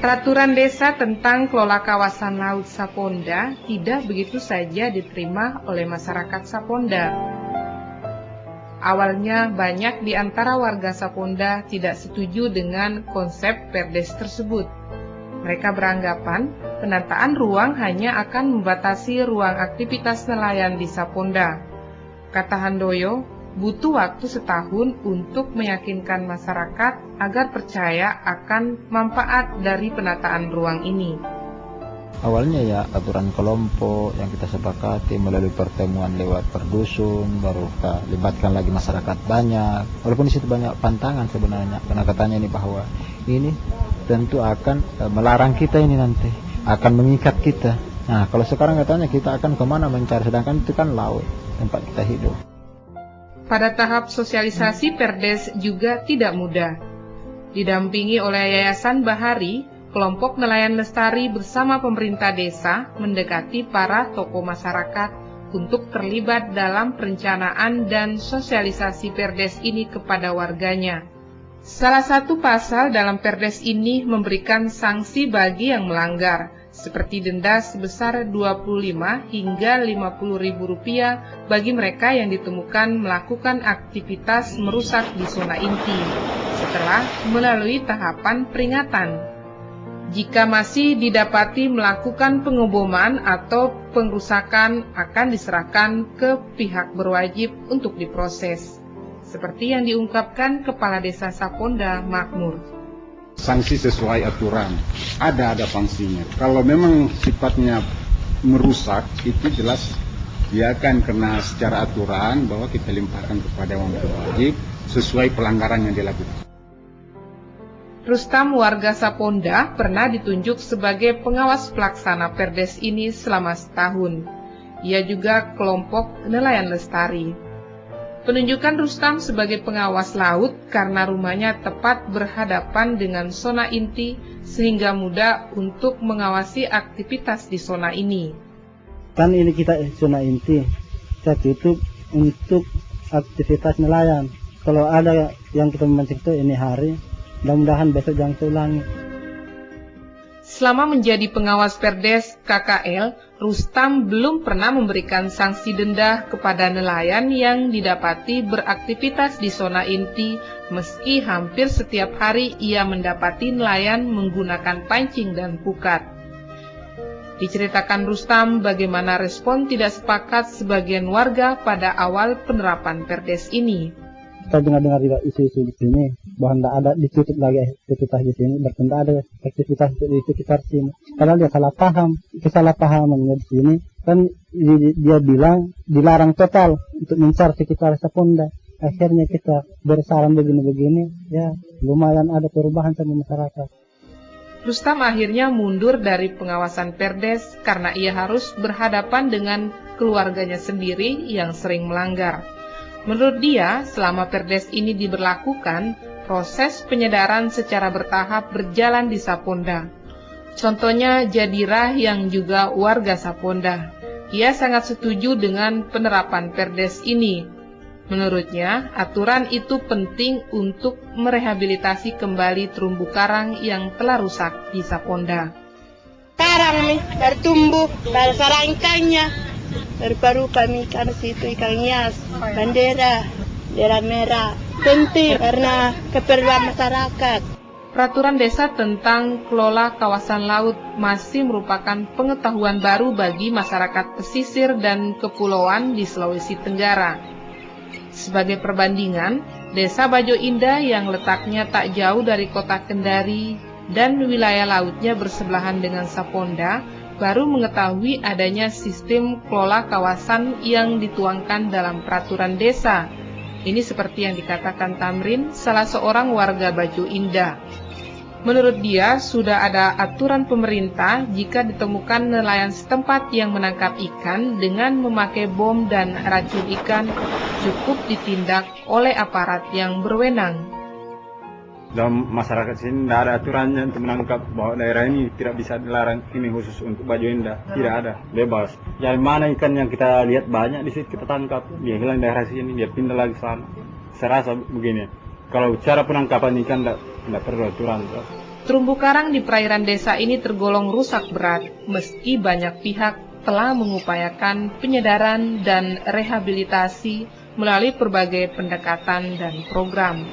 Peraturan desa tentang kelola kawasan laut Saponda tidak begitu saja diterima oleh masyarakat Saponda. Awalnya banyak di antara warga Saponda tidak setuju dengan konsep Perdes tersebut. Mereka beranggapan penataan ruang hanya akan membatasi ruang aktivitas nelayan di Saponda. Kata Handoyo, butuh waktu setahun untuk meyakinkan masyarakat agar percaya akan manfaat dari penataan ruang ini. Awalnya ya aturan kelompok yang kita sepakati melalui pertemuan lewat perdusun, baru kita libatkan lagi masyarakat banyak. Walaupun di situ banyak pantangan sebenarnya, karena katanya ini bahwa ini tentu akan melarang kita ini nanti, akan mengikat kita. Nah kalau sekarang katanya kita akan kemana mencari, sedangkan itu kan laut, tempat kita hidup. Pada tahap sosialisasi Perdes juga tidak mudah. Didampingi oleh Yayasan Bahari, kelompok nelayan lestari bersama pemerintah desa mendekati para tokoh masyarakat untuk terlibat dalam perencanaan dan sosialisasi Perdes ini kepada warganya. Salah satu pasal dalam Perdes ini memberikan sanksi bagi yang melanggar, seperti denda sebesar 25 hingga 50 ribu rupiah bagi mereka yang ditemukan melakukan aktivitas merusak di zona inti, setelah melalui tahapan peringatan. Jika masih didapati melakukan pengeboman atau pengrusakan, akan diserahkan ke pihak berwajib untuk diproses. Seperti yang diungkapkan Kepala Desa Saponda Makmur. Sanksi sesuai aturan, ada sanksinya. Kalau memang sifatnya merusak, itu jelas dia akan kena secara aturan bahwa kita limpahkan kepada yang berwajib sesuai pelanggaran yang dilakukan. Rustam warga Saponda pernah ditunjuk sebagai pengawas pelaksana Perdes ini selama setahun. Ia juga kelompok nelayan lestari. Penunjukan Rustam sebagai pengawas laut karena rumahnya tepat berhadapan dengan zona inti sehingga mudah untuk mengawasi aktivitas di zona ini. Kan ini kita zona inti, kita tutup untuk aktivitas nelayan. Kalau ada yang kita memancing itu ini hari, mudah-mudahan besok jangan terulangi. Selama menjadi pengawas Perdes KKL, Rustam belum pernah memberikan sanksi denda kepada nelayan yang didapati beraktivitas di zona inti, meski hampir setiap hari ia mendapati nelayan menggunakan pancing dan pukat. Diceritakan Rustam bagaimana respon tidak sepakat sebagian warga pada awal penerapan Perdes ini. Kita dengar-dengar juga isu-isu di sini bahwa tidak ada ditutup lagi aktivitas di sini, berarti ada aktivitas di sekitar sini. Padahal dia kesalahpahamannya di sini. Kan dia bilang dilarang total untuk mencar sekitar Saponda. Akhirnya kita bersaran begini-begini, ya lumayan ada perubahan sama masyarakat. Rustam akhirnya mundur dari pengawasan Perdes karena ia harus berhadapan dengan keluarganya sendiri yang sering melanggar. Menurut dia, selama Perdes ini diberlakukan, proses penyedaran secara bertahap berjalan di Saponda. Contohnya Jadirah yang juga warga Saponda. Ia sangat setuju dengan penerapan Perdes ini. Menurutnya, aturan itu penting untuk merehabilitasi kembali terumbu karang yang telah rusak di Saponda. Karang nih, bertumbuh, sarang ikannya. Baru kami ikan situ ikan hias, bendera merah, penting karena keperluan masyarakat. Peraturan desa tentang kelola kawasan laut masih merupakan pengetahuan baru bagi masyarakat pesisir dan kepulauan di Sulawesi Tenggara. Sebagai perbandingan, Desa Bajo Indah yang letaknya tak jauh dari kota Kendari dan wilayah lautnya bersebelahan dengan Saponda baru mengetahui adanya sistem kelola kawasan yang dituangkan dalam peraturan desa. Ini seperti yang dikatakan Tamrin, salah seorang warga Bajo Indah. Menurut dia, sudah ada aturan pemerintah jika ditemukan nelayan setempat yang menangkap ikan dengan memakai bom dan racun ikan, cukup ditindak oleh aparat yang berwenang. Dalam masyarakat sini tidak ada aturannya untuk menangkap bahwa daerah ini tidak bisa dilarang ini khusus untuk Bajo Indah. Tidak ada, bebas. Dari mana ikan yang kita lihat banyak di situ kita tangkap, dia hilang daerah sini, dia pindah lagi sana. Saya rasa begini, kalau cara penangkapan ikan tidak perlu aturan. Terumbu karang di perairan desa ini tergolong rusak berat, meski banyak pihak telah mengupayakan penyedaran dan rehabilitasi melalui berbagai pendekatan dan program.